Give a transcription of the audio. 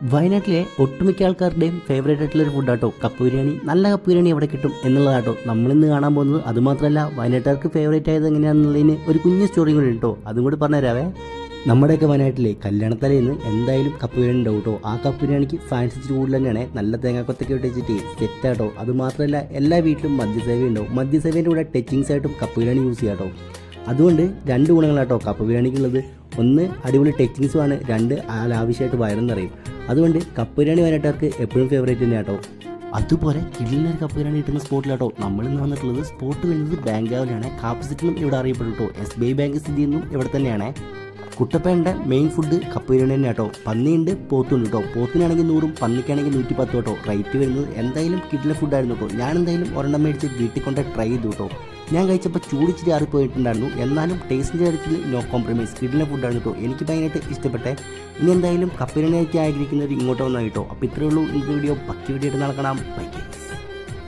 വയനാട്ടിലെ ഒട്ടുമിക്ക ആൾക്കാരുടെയും ഫേവറേറ്റ് ആയിട്ടുള്ളൊരു ഫുഡാട്ടോ കപ്പ ബിരിയാണി. നല്ല കപ്പ ബിരിയാണി എവിടെ കിട്ടും എന്നുള്ളതാട്ടോ നമ്മളിന്ന് കാണാൻ പോകുന്നത്. അതുമാത്രമല്ല വയനാട്ടുകാർക്ക് ഫേവറേറ്റ് ആയത് എങ്ങനെയാണെന്നുള്ളതിന് ഒരു കുഞ്ഞു സ്റ്റോറി കൂടി ഉണ്ടോ, അതും കൂടി പറഞ്ഞുതരാവേ. നമ്മുടെയൊക്കെ വയനാട്ടിലെ കല്യാണത്തലേന്ന് എന്തായാലും കപ്പ ബിരിയാണി ഉണ്ടാവും കേട്ടോ. ആ കപ്പ ബിരിയാണിക്ക് ഫാൻസ് ഇച്ചിരി കൂടുതൽ തന്നെയാണ്. നല്ല തേങ്ങാക്കൊത്തൊക്കെ ഇട്ട് വെച്ചിട്ട് സെറ്റാട്ടോ. അതുമാത്രമല്ല എല്ലാ വീട്ടിലും മദ്യസേവ ഉണ്ടാവും. മദ്യസേവേൻ്റെ കൂടെ ടച്ചിങ്സ് ആയിട്ടും കപ്പ ബിരിയാണി യൂസ് ചെയ്യാം കേട്ടോ. അതുകൊണ്ട് രണ്ട് ഗുണങ്ങളാട്ടോ കപ്പ ബിരിയാണിക്കുള്ളത്. ഒന്ന്, അടിപൊളി ടച്ചിങ്സുമാണ്. രണ്ട്, ആവശ്യമായിട്ട് വയറെന്ന് പറയും. അതുകൊണ്ട് കപ്പ ബിരിയാണി വയനാട്ടുകാർക്ക് എപ്പോഴും ഫേവറേറ്റ് തന്നെ കേട്ടോ. അതുപോലെ കിടിലൊരു കപ്പ ബിരിയാണി കിട്ടുന്ന സ്പോട്ടിലാട്ടോ നമ്മളിന്ന് വന്നിട്ടുള്ളത്. സ്പോട്ട് വരുന്നത് ബാങ്കാവിലാണ്. കാപ്പസിറ്റിനും ഇവിടെ അറിയപ്പെടും കേട്ടോ. SBI ബാങ്ക് സ്ഥിതി ചെയ്യുന്നതും ഇവിടെ തന്നെയാണ്. കുട്ടപ്പേൻ്റെ മെയിൻ ഫുഡ് കപ്പ ബിരിയാണി തന്നെ കേട്ടോ. പന്നിയുണ്ട്, പോത്തുണ്ട് കേട്ടോ. പോത്തിനാണെങ്കിൽ 100, പന്നിക്കാണെങ്കിൽ 110 കേട്ടോ. റേറ്റ് വരുന്നത് എന്തായാലും കിടില ഫുഡായിരുന്നു കേട്ടോ. ഞാൻ എന്തായാലും ഒരെണ്ണം മേടിച്ച് വീട്ടിൽ കൊണ്ട് ട്രൈ ചെയ്തു കേട്ടോ. ഞാൻ കഴിച്ചപ്പോൾ ചൂടിച്ചിരി ആറിപ്പോയിട്ടുണ്ടായിരുന്നു. എന്നാലും ടേസ്റ്റിൻ്റെ കാര്യത്തിൽ നോ കോംപ്രമൈസ്. കിടില ഫുഡായിരുന്നു കേട്ടോ. എനിക്ക് ഭയങ്കരമായിട്ട് ഇഷ്ടപ്പെട്ടെ. ഇനി എന്തായാലും കപ്പ ബിരിയാണി കഴിക്കാൻ ആഗ്രഹിക്കുന്നവർ ഇങ്ങോട്ട് വന്നാൽ കേട്ടോ. അപ്പോൾ ഇത്രയേ ഉള്ളൂ ഇന്നത്തെ വീഡിയോ. ബാക്കി വീഡിയോ ആയിട്ട് നടക്കണം. ബൈ.